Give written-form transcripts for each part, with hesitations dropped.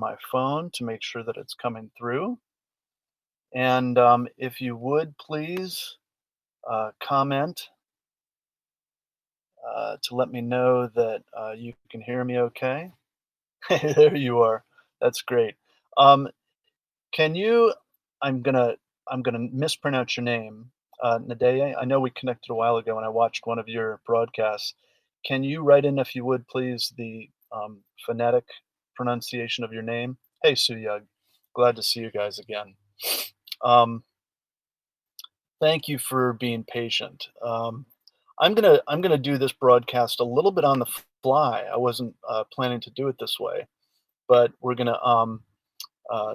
my phone to make sure that it's coming through. And if you would please comment to let me know that you can hear me okay. There you are. That's great. Um, can you? I'm gonna I'm gonna mispronounce your name, Nadeye. I know we connected a while ago, and I watched one of your broadcasts. Can you write in, if you would, please, the phonetic pronunciation of your name? Hey, Suyug. Glad to see you guys again. Um, Thank you for being patient. I'm gonna do this broadcast a little bit on the fly. I wasn't planning to do it this way, but we're gonna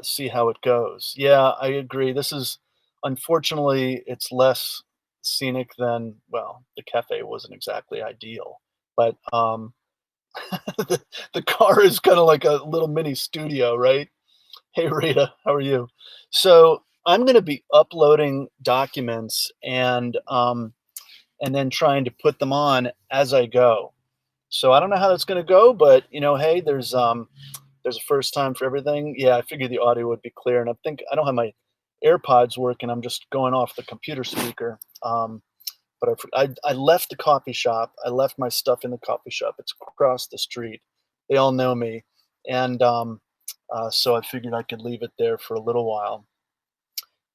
see how it goes. Yeah, I agree. This is unfortunately it's less scenic than, well, the cafe wasn't exactly ideal, but the car is kind of like a little mini studio, right? Hey Rita, how are you? So I'm going to be uploading documents and then trying to put them on as I go. So I don't know how that's going to go, but hey, there's a first time for everything. Yeah, I figured the audio would be clear, and I think I don't have my AirPods working. I'm just going off the computer speaker. But I left the coffee shop. I left my stuff in the coffee shop. It's across the street. They all know me, and so I figured I could leave it there for a little while.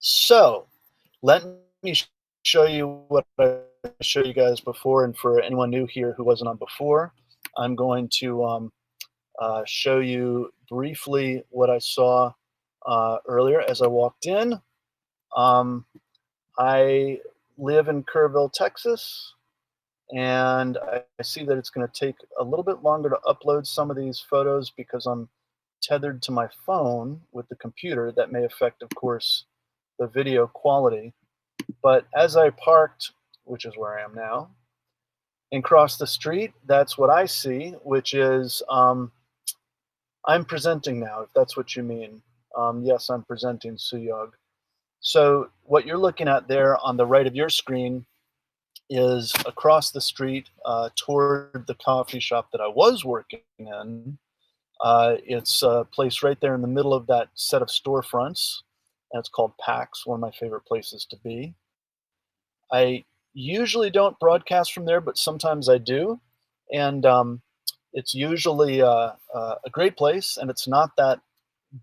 So let me show you what I showed you guys before, and for anyone new here who wasn't on before, I'm going to show you briefly what I saw earlier as I walked in. Um, I live in Kerrville, Texas, and I see that it's going to take a little bit longer to upload some of these photos because I'm tethered to my phone with the computer. That may affect, of course, the video quality. But as I parked, which is where I am now, and crossed the street, that's what I see, which is I'm presenting now, if that's what you mean. Yes, I'm presenting Suyog. So what you're looking at there on the right of your screen is across the street toward the coffee shop that I was working in. It's a place right there in the middle of that set of storefronts, and it's called PAX, one of my favorite places to be. I usually don't broadcast from there, but sometimes I do. And it's usually a great place, and it's not that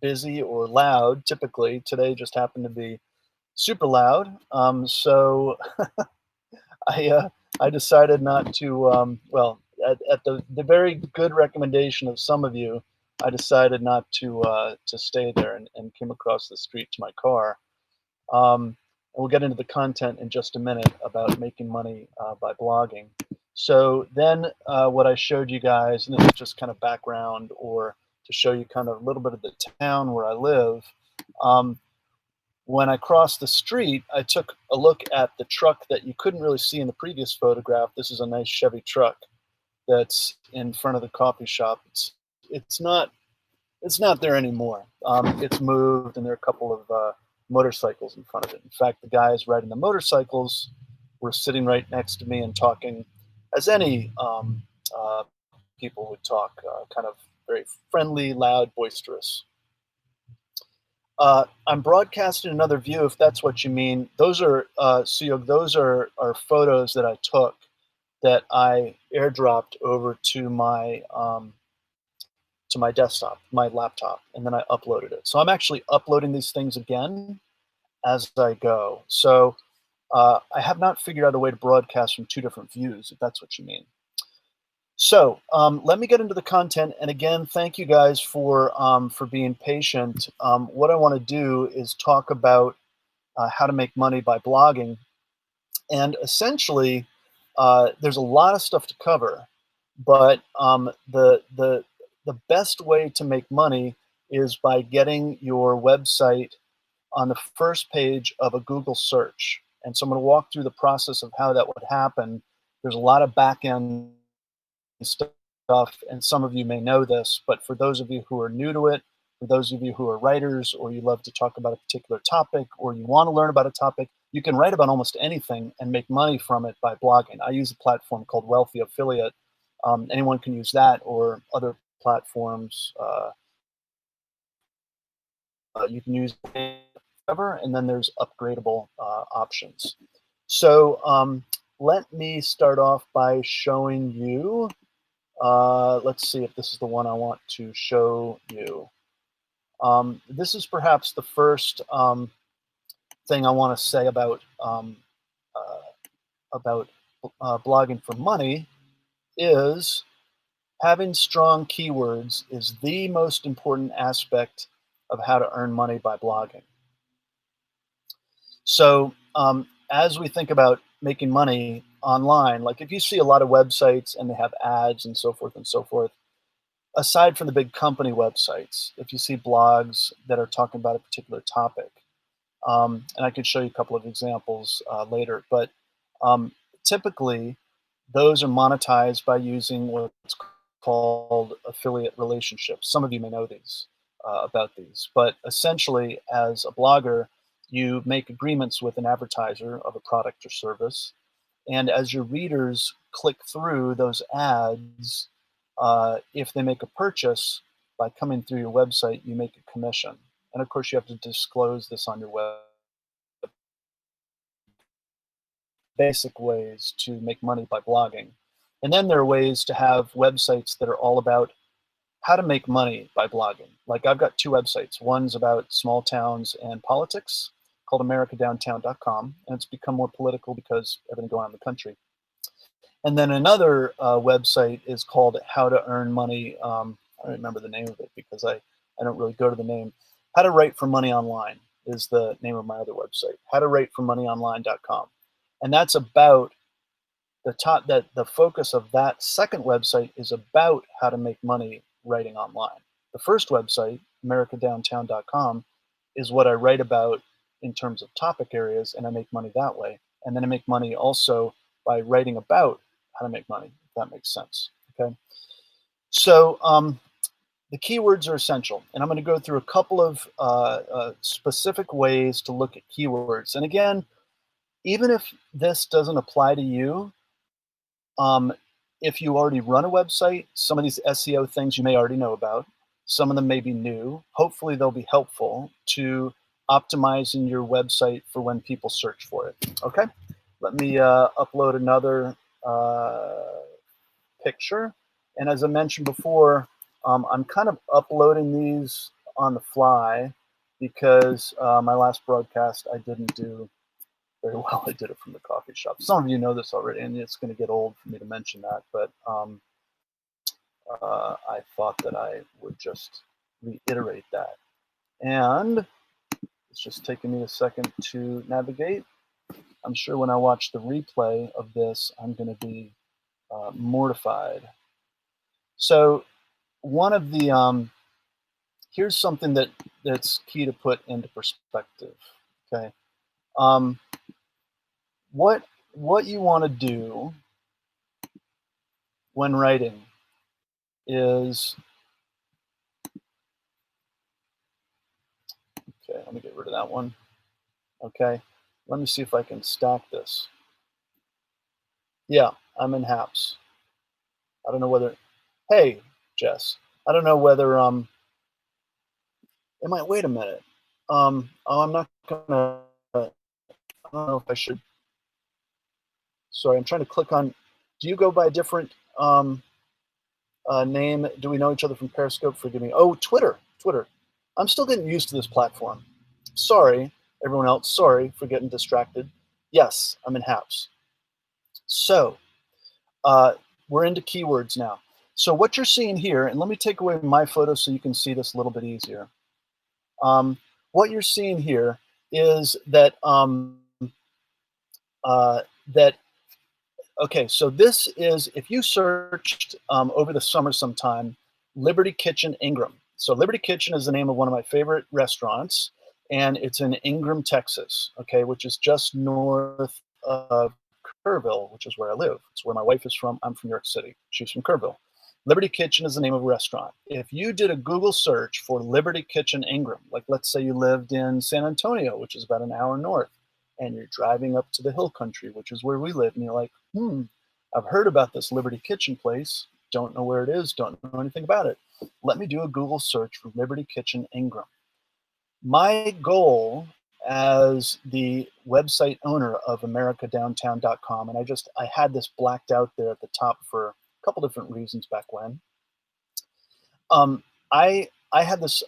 busy or loud typically. Today just happened to be super loud. So I decided not to, at the very good recommendation of some of you, I decided not to stay there and came across the street to my car. We'll get into the content in just a minute about making money by blogging. So then what I showed you guys, and this is just kind of background or to show you kind of a little bit of the town where I live. When I crossed the street, I took a look at the truck that you couldn't really see in the previous photograph. This is a nice Chevy truck that's in front of the coffee shop. It's not there anymore. It's moved, and there are a couple of motorcycles in front of it. In fact, the guys riding the motorcycles were sitting right next to me and talking, as any people would talk, kind of very friendly, loud, boisterous. I'm broadcasting another view, if that's what you mean. Those are Suyog, those are photos that I took that I airdropped over to my desktop, my laptop, and then I uploaded it. So I'm actually uploading these things again as I go. So I have not figured out a way to broadcast from two different views, if that's what you mean. So let me get into the content. And again, thank you guys for being patient. What I want to do is talk about how to make money by blogging. And essentially, there's a lot of stuff to cover, but the best way to make money is by getting your website on the first page of a Google search. And so I'm going to walk through the process of how that would happen. There's a lot of back-end stuff, and some of you may know this, but for those of you who are new to it, for those of you who are writers, or you love to talk about a particular topic, or you want to learn about a topic, you can write about almost anything and make money from it by blogging. I use a platform called Wealthy Affiliate. Anyone can use that or other platforms. You can use forever, and then there's upgradable options. So let me start off by showing you. Let's see if this is the one I want to show you. This is perhaps the first thing I want to say about blogging for money is having strong keywords is the most important aspect of how to earn money by blogging. So as we think about making money online, like if you see a lot of websites and they have ads and so forth, aside from the big company websites, if you see blogs that are talking about a particular topic, and I can show you a couple of examples later, but typically those are monetized by using what's called affiliate relationships. Some of you may know these about these, but essentially as a blogger, you make agreements with an advertiser of a product or service. And as your readers click through those ads, if they make a purchase by coming through your website, you make a commission. And of course, you have to disclose this on your web. Basic ways to make money by blogging. And then there are ways to have websites that are all about how to make money by blogging. Like I've got two websites. One's about small towns and politics called americadowntown.com, and it's become more political because everything going on in the country. And then another website is called How to Earn Money. I don't remember the name of it because I don't really go to the name. How to Write for Money Online is the name of my other website, howtowriteformoneyonline.com. And that's about the focus of that second website is about how to make money writing online. The first website, americadowntown.com, is what I write about in terms of topic areas, and I make money that way. And then I make money also by writing about how to make money, if that makes sense. Okay. So the keywords are essential, and I'm going to go through a couple of specific ways to look at keywords. And again, even if this doesn't apply to you, if you already run a website, some of these SEO things you may already know about. Some of them may be new. Hopefully they'll be helpful to optimizing your website for when people search for it. Okay, let me upload another picture. And as I mentioned before, I'm kind of uploading these on the fly because my last broadcast I didn't do very well. I did it from the coffee shop. Some of you know this already, and it's going to get old for me to mention that, but I thought that I would just reiterate that. And it's just taking me a second to navigate. I'm sure when I watch the replay of this, I'm going to be mortified. So one of the, here's something that's key to put into perspective, okay? What you want to do when writing is, okay, let me get rid of that one. Okay, let me see if I can stack this. Yeah, I'm in HAPS. I don't know whether, hey, Jess, I don't know whether, it might, wait a minute. Oh, I'm not gonna, I don't know if I should, sorry, I'm trying to click on, do you go by a different name? Do we know each other from Periscope? Forgive me. Oh, Twitter. I'm still getting used to this platform. Sorry, everyone else. Sorry for getting distracted. Yes, I'm in HAPS. So we're into keywords now. So what you're seeing here, and let me take away my photo so you can see this a little bit easier. What you're seeing here is that okay, so this is, if you searched over the summer sometime, Liberty Kitchen Ingram. So Liberty Kitchen is the name of one of my favorite restaurants, and it's in Ingram, Texas, okay, which is just north of Kerrville, which is where I live. It's where my wife is from. I'm from New York City. She's from Kerrville. Liberty Kitchen is the name of a restaurant. If you did a Google search for Liberty Kitchen Ingram, like let's say you lived in San Antonio, which is about an hour north, and you're driving up to the hill country, which is where we live, and you're like, I've heard about this Liberty Kitchen place, don't know where it is, don't know anything about it. Let me do a Google search for Liberty Kitchen Ingram. My goal as the website owner of americadowntown.com, and I had this blacked out there at the top for a couple different reasons back when. I had this.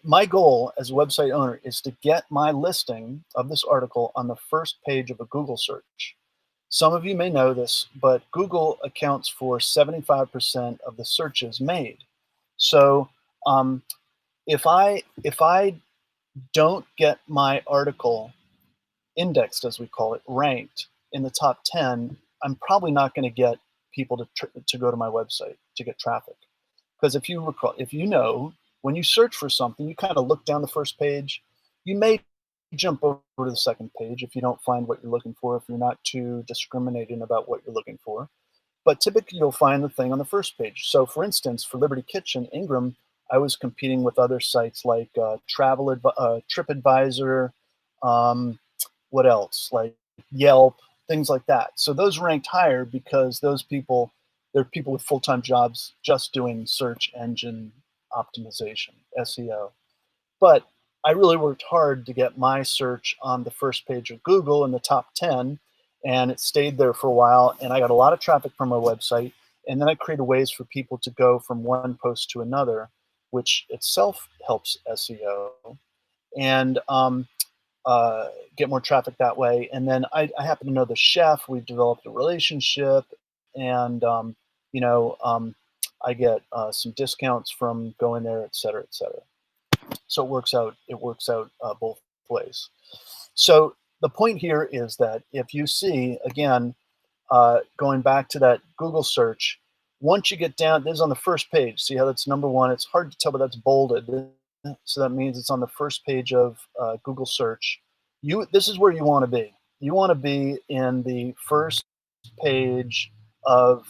My goal as a website owner is to get my listing of this article on the first page of a Google search. Some of you may know this, but Google accounts for 75% of the searches made. So um, if I don't get my article indexed, as we call it, ranked in the top 10, I'm probably not going to get people to go to my website to get traffic. Because if you recall, if you know, when you search for something, you kind of look down the first page. You may jump over to the second page if you don't find what you're looking for, if you're not too discriminating about what you're looking for. But typically, you'll find the thing on the first page. So, for instance, for Liberty Kitchen, Ingram, I was competing with other sites like TripAdvisor, um, what else, like Yelp, things like that. So those ranked higher because they're people with full-time jobs just doing search engine optimization, SEO. But I really worked hard to get my search on the first page of Google in the top 10, and it stayed there for a while. And I got a lot of traffic from my website. And then I created ways for people to go from one post to another, which itself helps SEO and get more traffic that way. And then I happen to know the chef. We've developed a relationship, and I get some discounts from going there, et cetera, et cetera. So it works out. It works out both ways. So the point here is that if you see, again, going back to that Google search, once you get down, this is on the first page. See how that's number one? It's hard to tell, but that's bolded. So that means it's on the first page of Google search. This is where you want to be. You want to be in the first page of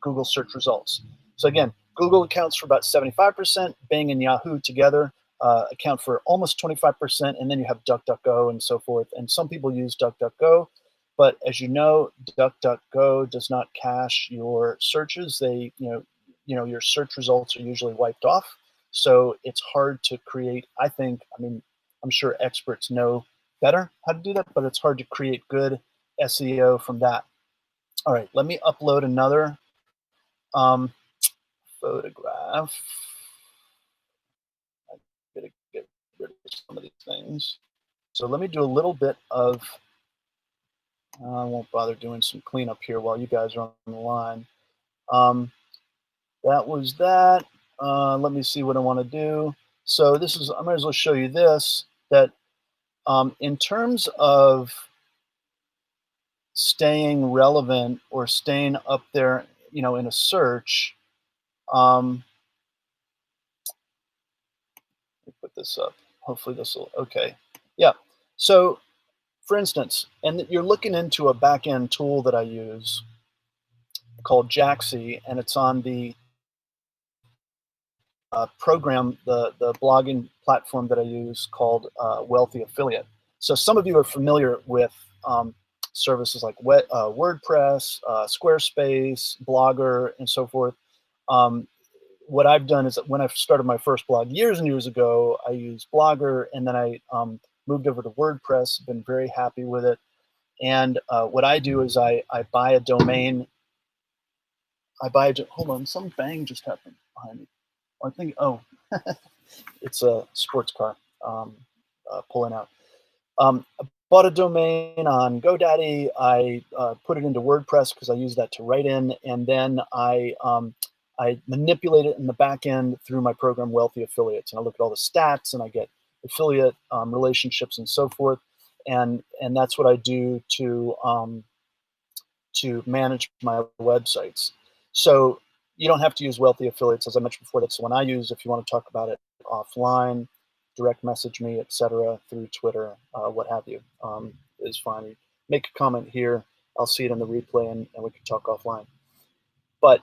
Google search results. So again, Google accounts for about 75%. Bing and Yahoo together account for almost 25%, and then you have DuckDuckGo and so forth. And some people use DuckDuckGo, but as you know, DuckDuckGo does not cache your searches. Your search results are usually wiped off. So it's hard to create, I mean, I'm sure experts know better how to do that, but it's hard to create good SEO from that. All right, let me upload another photograph. I'm gonna get rid of some of these things. So let me do a little bit of, I won't bother doing some cleanup here while you guys are on the line. That was that. Let me see what I want to do. So I might as well show you this, that in terms of staying relevant or staying up there, in a search, let me put this up. Hopefully this will, okay. Yeah, so for instance, and you're looking into a back-end tool that I use called Jaxi, and it's on the program, the blogging platform that I use called Wealthy Affiliate. So some of you are familiar with services like WordPress, Squarespace, Blogger, and so forth. What I've done is that when I started my first blog years and years ago, I used Blogger, and then I moved over to WordPress. Been very happy with it. And what I do is I buy a domain. Hold on, some bang just happened behind me. I think, it's a sports car pulling out. I bought a domain on GoDaddy. I put it into WordPress because I use that to write in, and then I manipulate it in the back end through my program Wealthy Affiliates, and I look at all the stats, and I get affiliate relationships and so forth, and that's what I do to manage my websites. So you don't have to use Wealthy Affiliates, as I mentioned before. That's the one I use. If you want to talk about it offline, direct message me, etc., through Twitter, what have you, is fine. Make a comment here. I'll see it in the replay, and we can talk offline. But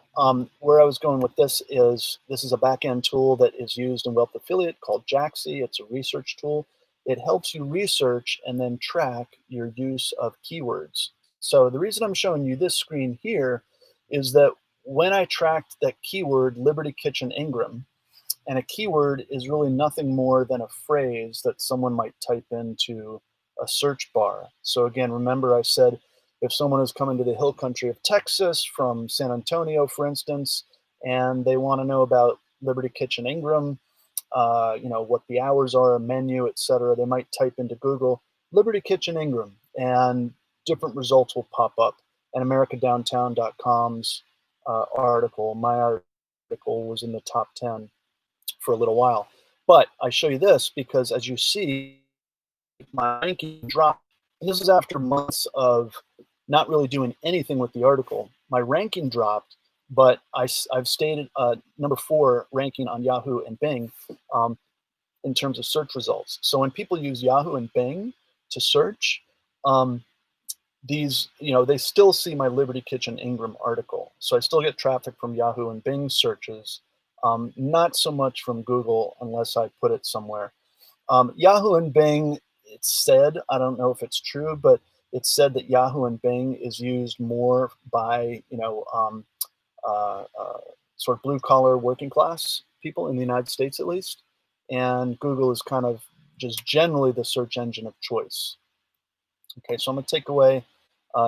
where I was going with this is a back-end tool that is used in Wealth Affiliate called Jaxi. It's a research tool. It helps you research and then track your use of keywords. So the reason I'm showing you this screen here is that when I tracked that keyword Liberty Kitchen Ingram, And a keyword is really nothing more than a phrase that someone might type into a search bar. So again, remember I said if someone is coming to the hill country of Texas from San Antonio, for instance, and they want to know about Liberty Kitchen Ingram, what the hours are, a menu, etc., they might type into Google Liberty Kitchen Ingram, and different results will pop up. And AmericaDowntown.com's article, my article, was in the top 10 for a little while. But I show you this because, as you see, my ranking dropped. And this is after months of not really doing anything with the article. My ranking dropped, but I've stayed number 4 ranking on Yahoo and Bing in terms of search results. So when people use Yahoo and Bing to search, they still see my Liberty Kitchen Ingram article. So I still get traffic from Yahoo and Bing searches, not so much from Google unless I put it somewhere. Yahoo and Bing, it's said, I don't know if it's true, but it's said that Yahoo and Bing is used more by, sort of blue collar working class people in the United States, at least. And Google is kind of just generally the search engine of choice. Okay, so I'm going to take away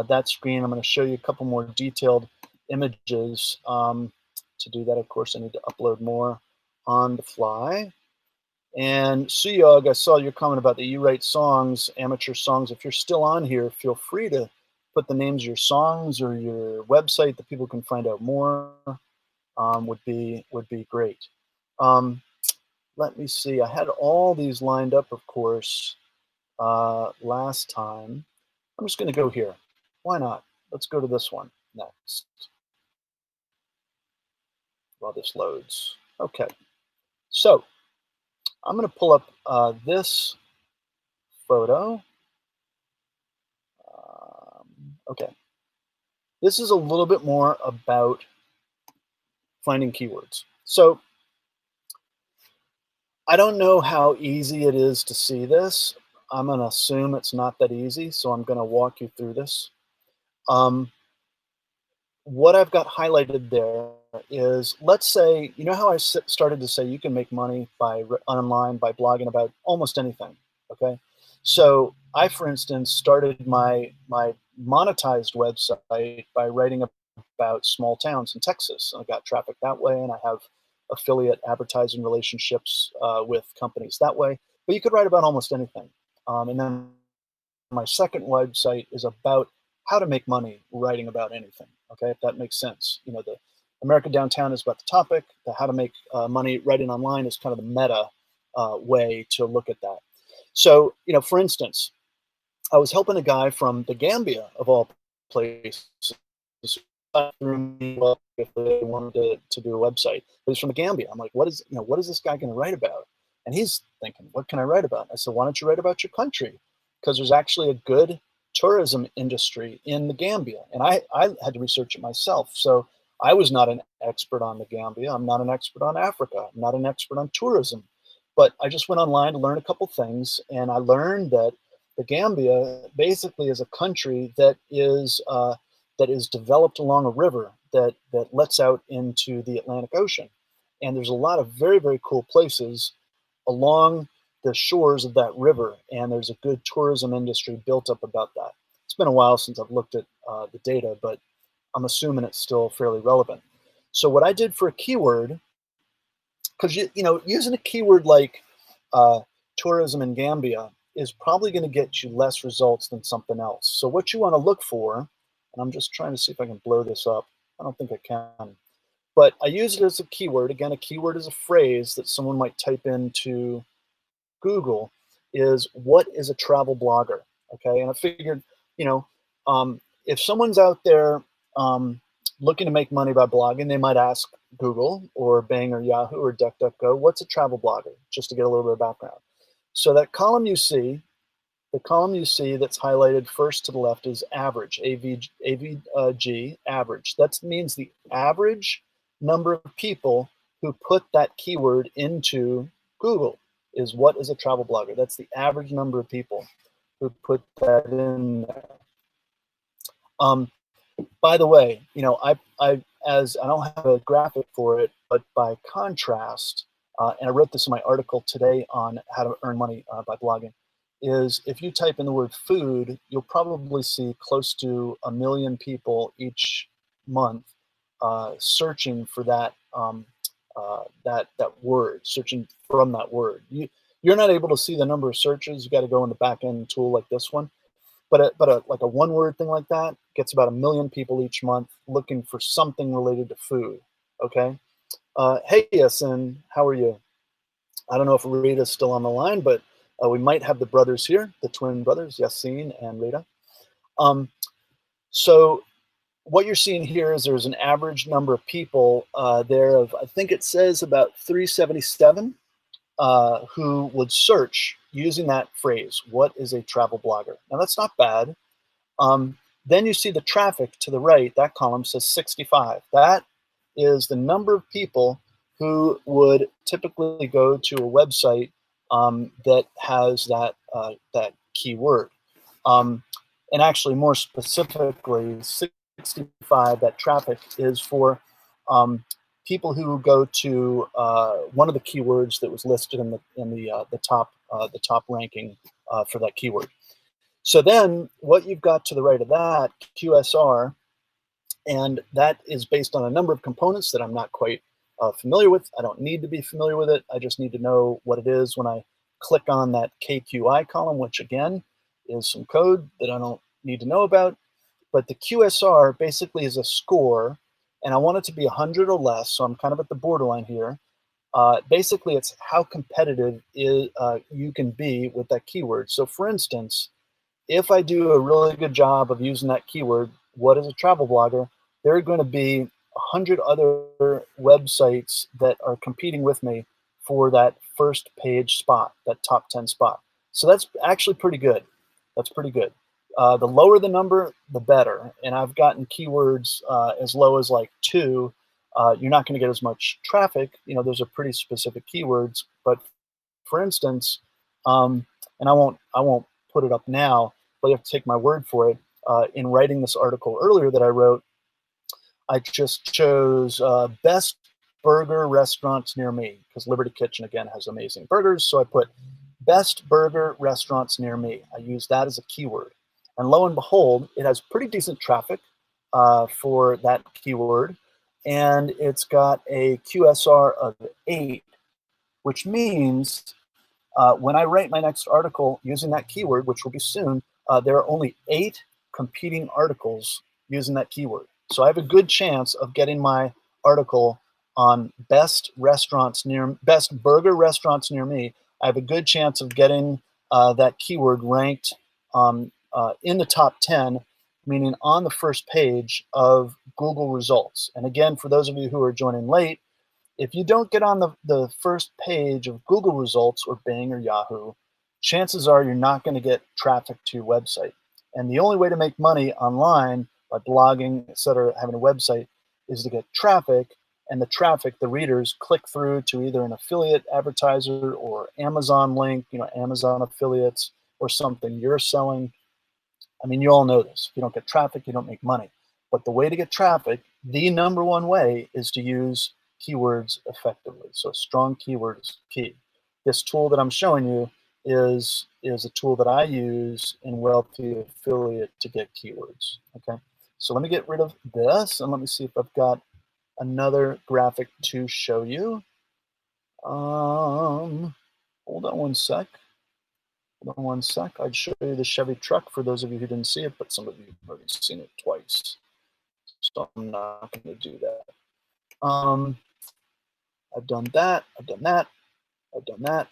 that screen. I'm going to show you a couple more detailed images. To do that, of course, I need to upload more on the fly. And Suyog, I saw your comment about that you write songs, amateur songs. If you're still on here, feel free to put the names of your songs or your website that people can find out more. Would be great. Let me see. I had all these lined up, of course, last time. I'm just going to go here. Why not? Let's go to this one next while this loads. Okay. So I'm going to pull up this photo. Okay. This is a little bit more about finding keywords. So I don't know how easy it is to see this. I'm going to assume it's not that easy, so I'm going to walk you through this. What I've got highlighted there is, let's say, you know how I started to say you can make money by online by blogging about almost anything, okay? So I, for instance, started my monetized website by writing about small towns in Texas. I got traffic that way, and I have affiliate advertising relationships with companies that way. But you could write about almost anything. And then my second website is about how to make money writing about anything. Okay, if that makes sense. You know, the America Downtown is about the topic. The how to make money writing online is kind of the meta way to look at that. So, for instance, I was helping a guy from the Gambia, of all places, if they wanted to do a website. But he's from the Gambia. I'm like, what is this guy going to write about? And he's thinking, what can I write about? I said, why don't you write about your country? Because there's actually a good tourism industry in the Gambia. And I had to research it myself. So I was not an expert on the Gambia. I'm not an expert on Africa. I'm not an expert on tourism. But I just went online to learn a couple things. And I learned that the Gambia basically is a country that is developed along a river that lets out into the Atlantic Ocean. And there's a lot of very, very cool places along the shores of that river, and there's a good tourism industry built up about that. It's been a while since I've looked at the data, but I'm assuming it's still fairly relevant. So what I did for a keyword, because using a keyword like tourism in Gambia is probably going to get you less results than something else. So what you want to look for, and I'm just trying to see if I can blow this up. I don't think I can. But I use it as a keyword. Again, a keyword is a phrase that someone might type into Google, is what is a travel blogger? Okay, and I figured, if someone's out there looking to make money by blogging, they might ask Google or Bing or Yahoo or DuckDuckGo, what's a travel blogger? Just to get a little bit of background. So that column you see, the column you see that's highlighted first to the left is average, AVG, average. That means the average number of people who put that keyword into Google is what is a travel blogger. That's the average number of people who put that in there. By the way, I don't have a graphic for it, but by contrast, and I wrote this in my article today on how to earn money by blogging, is if you type in the word food, you'll probably see close to 1 million people each month searching for that word, searching from that word. You're not able to see the number of searches. You got to go in the back end tool like this one. But like a one word thing like that gets about 1 million people each month looking for something related to food. Okay. Hey, Yasin, how are you? I don't know if Rita's still on the line, but we might have the brothers here, the twin brothers, Yasin and Rita. So what you're seeing here is there's an average number of people there of, I think it says about 377 who would search using that phrase, what is a travel blogger? Now that's not bad. Then you see the traffic to the right, that column says 65. That is the number of people who would typically go to a website that has that keyword. And actually, more specifically, 65, that traffic is for people who go to one of the keywords that was listed in the top ranking for that keyword. So then what you've got to the right of that, QSR, and that is based on a number of components that I'm not quite familiar with. I don't need to be familiar with it. I just need to know what it is when I click on that KQI column, which again is some code that I don't need to know about. But the QSR basically is a score, and I want it to be 100 or less, so I'm kind of at the borderline here. Basically, it's how competitive you can be with that keyword. So for instance, if I do a really good job of using that keyword, what is a travel blogger, there are going to be 100 other websites that are competing with me for that first page spot, that top 10 spot. So that's actually pretty good. That's pretty good. The lower the number, the better. And I've gotten keywords as low as like 2. You're not going to get as much traffic. You know, those are pretty specific keywords. But for instance, and I won't put it up now, but you have to take my word for it. In writing this article earlier that I wrote, I just chose best burger restaurants near me, because Liberty Kitchen, again, has amazing burgers. So I put best burger restaurants near me. I use that as a keyword. And lo and behold, it has pretty decent traffic for that keyword. And it's got a QSR of 8, which means when I write my next article using that keyword, which will be soon, there are only 8 competing articles using that keyword. So I have a good chance of getting my article on best burger restaurants near me. I have a good chance of getting that keyword ranked in the top 10, meaning on the first page of Google results. And again, for those of you who are joining late, if you don't get on the first page of Google results or Bing or Yahoo, chances are you're not going to get traffic to your website. And the only way to make money online by blogging, etc., having a website, is to get traffic. And the traffic, the readers click through to either an affiliate advertiser or Amazon link, you know, Amazon affiliates or something you're selling. I mean, you all know this. If you don't get traffic, you don't make money. But the way to get traffic, the number one way, is to use keywords effectively. So strong keyword is key. This tool that I'm showing you is a tool that I use in Wealthy Affiliate to get keywords. Okay, so let me get rid of this and let me see if I've got another graphic to show you. Hold on one sec. Hold on one sec. I'd show you the Chevy truck for those of you who didn't see it, but some of you have already seen it twice. So I'm not going to do that. I've done that. I've done that. I've done that.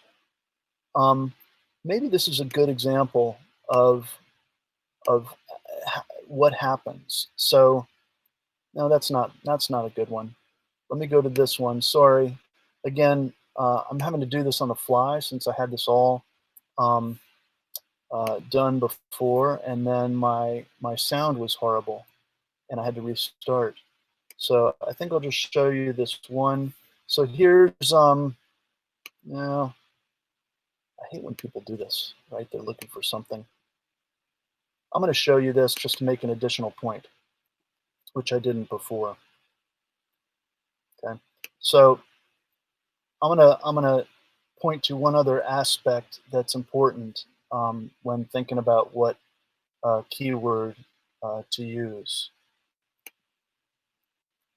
Maybe this is a good example of what happens. So no, that's not a good one. Let me go to this one. Sorry. Again, I'm having to do this on the fly since I had this all done before, and then my sound was horrible, and I had to restart. So I think I'll just show you this one. So here's now, I hate when people do this, right? They're looking for something. I'm going to show you this just to make an additional point, which I didn't before. Okay, so I'm gonna point to one other aspect that's important when thinking about what keyword to use.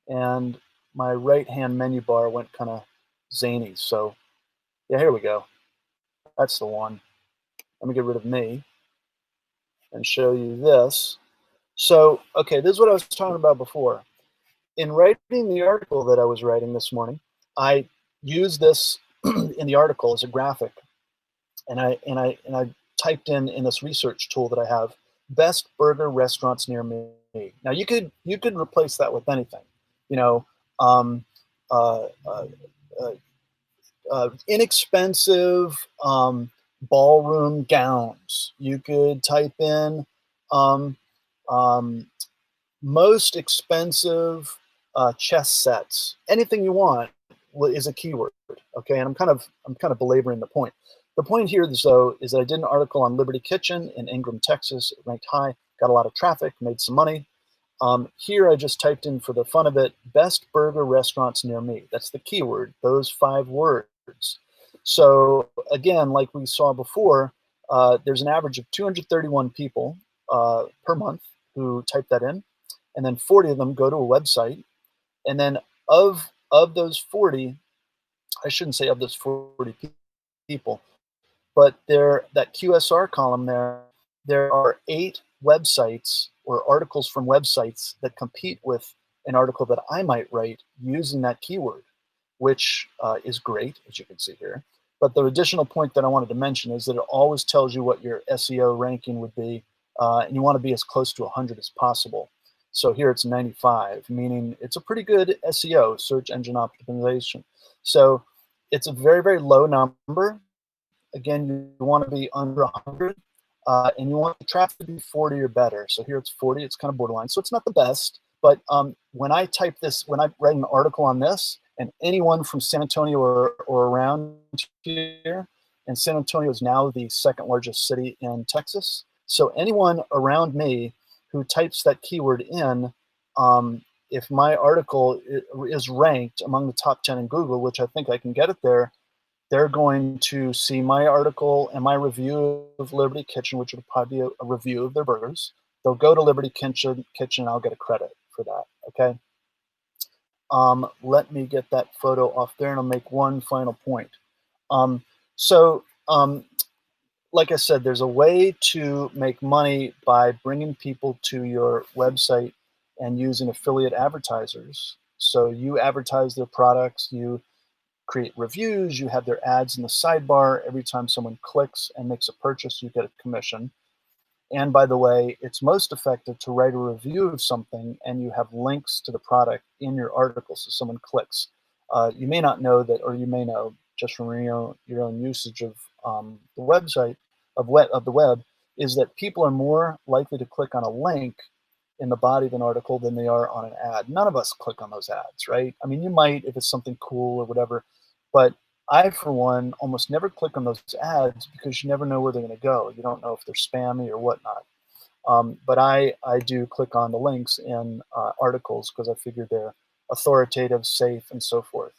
And my right-hand menu bar went kind of zany. So yeah, here we go. That's the one. Let me get rid of me and show you this. So, okay, this is what I was talking about before. In writing the article that I was writing this morning, I used this in the article as a graphic, and I typed in this research tool that I have, best burger restaurants near me. Now you could replace that with anything, you know, um, uh, uh, uh, inexpensive ballroom gowns. You could type in um, um, most expensive chess sets. Anything you want is a keyword. Okay, and I'm kind of belaboring the point. The point here, though, is that I did an article on Liberty Kitchen in Ingram, Texas. It ranked high, got a lot of traffic, made some money. Here I just typed in, for the fun of it, best burger restaurants near me. That's the keyword, those 5 words. So again, like we saw before, there's an average of 231 people per month who type that in, and then 40 of them go to a website. And then of those 40, I shouldn't say of those 40 people, but that QSR column there are 8 websites or articles from websites that compete with an article that I might write using that keyword, which is great, as you can see here. But the additional point that I wanted to mention is that it always tells you what your SEO ranking would be, and you want to be as close to 100 as possible. So here it's 95, meaning it's a pretty good SEO, search engine optimization. So it's a very, very low number. Again, you want to be under 100, and you want the traffic to be 40 or better. So here it's 40, it's kind of borderline. So it's not the best, but when I type this, when I write an article on this, and anyone from San Antonio or around here, and San Antonio is now the 2nd largest city in Texas. So anyone around me who types that keyword in, if my article is ranked among the top 10 in Google, which I think I can get it there, they're going to see my article and my review of Liberty Kitchen, which would probably be a review of their burgers. They'll go to Liberty Kitchen, and I'll get a credit for that, okay? Let me get that photo off there, and I'll make one final point. Like I said, there's a way to make money by bringing people to your website and using affiliate advertisers. So you advertise their products, you create reviews, you have their ads in the sidebar. Every time someone clicks and makes a purchase, you get a commission. And by the way, it's most effective to write a review of something and you have links to the product in your article, so someone clicks. You may not know that, or you may know just from your own usage of the website, of the web, is that people are more likely to click on a link in the body of an article than they are on an ad. None of us click on those ads, right? I mean, you might if it's something cool or whatever, but I, for one, almost never click on those ads because you never know where they're going to go. You don't know if they're spammy or whatnot. But I do click on the links in articles because I figure they're authoritative, safe, and so forth,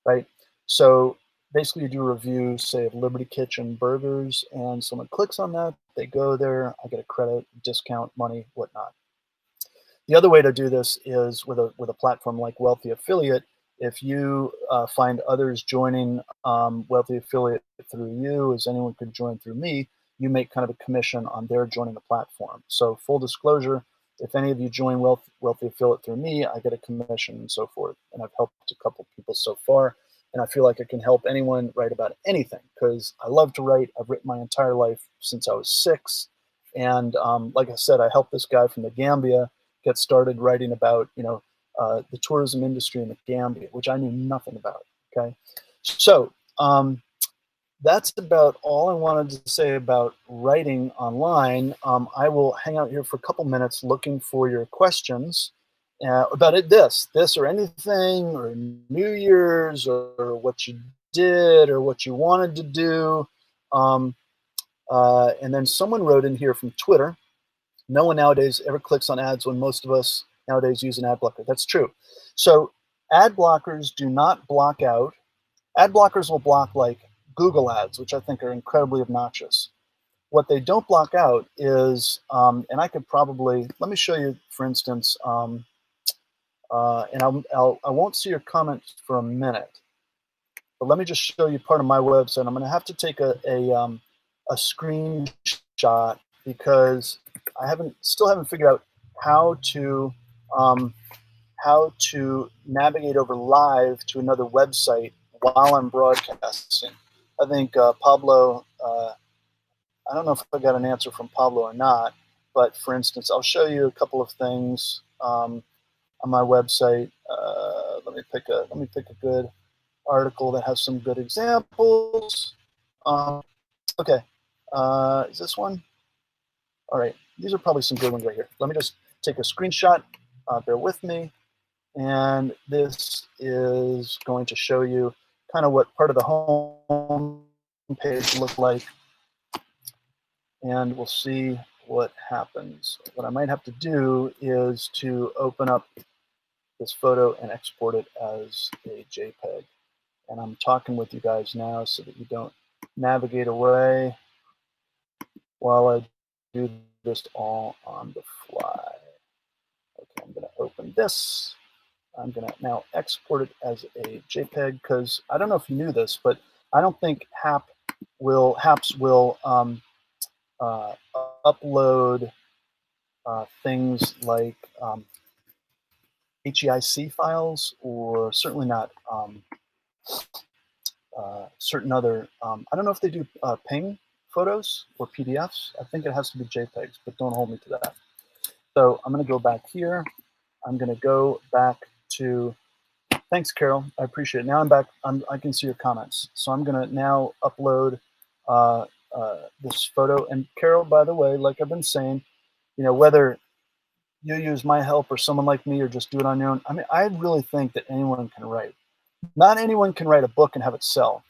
right? So basically you do a review, say, of Liberty Kitchen burgers, and someone clicks on that, they go there, I get a credit, discount, money, whatnot. The other way to do this is with a platform like Wealthy Affiliate. If you find others joining Wealthy Affiliate through you, as anyone could join through me, you make kind of a commission on their joining the platform. So full disclosure, if any of you join Wealthy Affiliate through me, I get a commission and so forth. And I've helped a couple people so far. And I feel like I can help anyone write about anything because I love to write. I've written my entire life since I was 6. And like I said, I helped this guy from the Gambia get started writing about, the tourism industry in the Gambia, which I knew nothing about, okay? So that's about all I wanted to say about writing online. I will hang out here for a couple minutes looking for your questions about this or anything, or New Year's, or what you did or what you wanted to do. And then someone wrote in here from Twitter, no one nowadays ever clicks on ads when most of us nowadays use an ad blocker. That's true. So ad blockers do not block out Ad blockers will block like Google ads, which I think are incredibly obnoxious. What they don't block out is, and I could probably, let me show you, for instance, and I won't see your comments for a minute, but let me just show you part of my website. I'm going to have to take a screenshot because I still haven't figured out how to navigate over live to another website while I'm broadcasting. I think Pablo, I don't know if I got an answer from Pablo or not, but for instance, I'll show you a couple of things on my website. Let me pick a good article that has some good examples. Okay, is this one? All right, these are probably some good ones right here. Let me just take a screenshot. Bear with me. And this is going to show you kind of what part of the home page looked like. And we'll see what happens. What I might have to do is to open up this photo and export it as a JPEG. And I'm talking with you guys now so that you don't navigate away while I do this all on the fly. Okay, I'm going to open this. I'm going to now export it as a JPEG because I don't know if you knew this, but I don't think HAPS will upload things like HEIC files, or certainly not certain other, I don't know if they do PNG photos or PDFs. I think it has to be JPEGs, but don't hold me to that. So I'm going to go back here. I'm going to go back to, thanks, Carol. I appreciate it. Now I'm back. I can see your comments. So I'm going to now upload this photo. And Carol, by the way, like I've been saying, you know, whether you use my help or someone like me or just do it on your own, I mean, I really think that anyone can write. Not anyone can write a book and have it sell.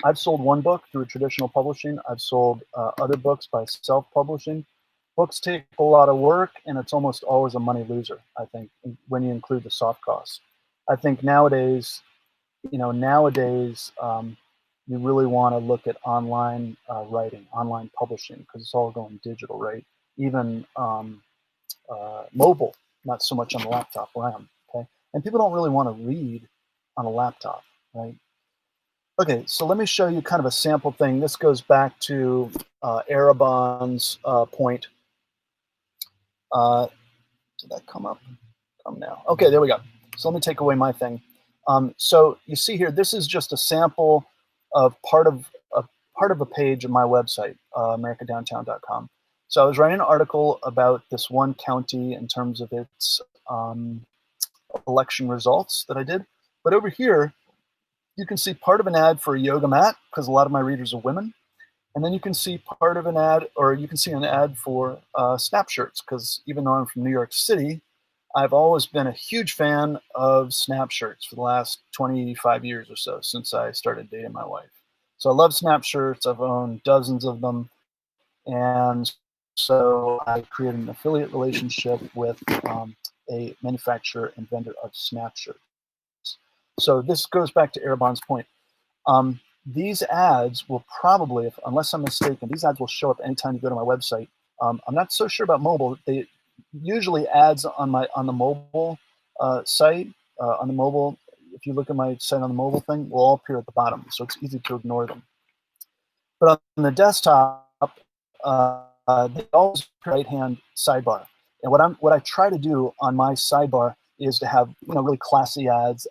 I've sold one book through traditional publishing. I've sold other books by self-publishing. Books take a lot of work, and it's almost always a money loser, I think, when you include the soft costs. I think nowadays, you really want to look at online writing, online publishing, because it's all going digital, right? Even mobile, not so much on the laptop where I am, okay? And people don't really want to read on a laptop, right? Okay, so let me show you kind of a sample thing. This goes back to Ereban's point. Did that come up? Come now. Okay, there we go. So let me take away my thing. So you see here, this is just a sample of part of a page of my website, americadowntown.com. So I was writing an article about this one county in terms of its election results that I did. But over here, you can see part of an ad for a yoga mat, because a lot of my readers are women. And then you can see part of an ad, or you can see an ad for snap shirts, because even though I'm from New York City, I've always been a huge fan of snap shirts for the last 25 years or so, since I started dating my wife. So I love snap shirts. I've owned dozens of them. And so I created an affiliate relationship with a manufacturer and vendor of snap shirts. So this goes back to Ereban's point. These ads will probably, unless I'm mistaken, these ads will show up anytime you go to my website. I'm not so sure about mobile. They usually ads on the mobile site, on the mobile, if you look at my site on the mobile thing, will all appear at the bottom, so it's easy to ignore them. But on the desktop, they always right-hand sidebar. And what I try to do on my sidebar is to have really classy ads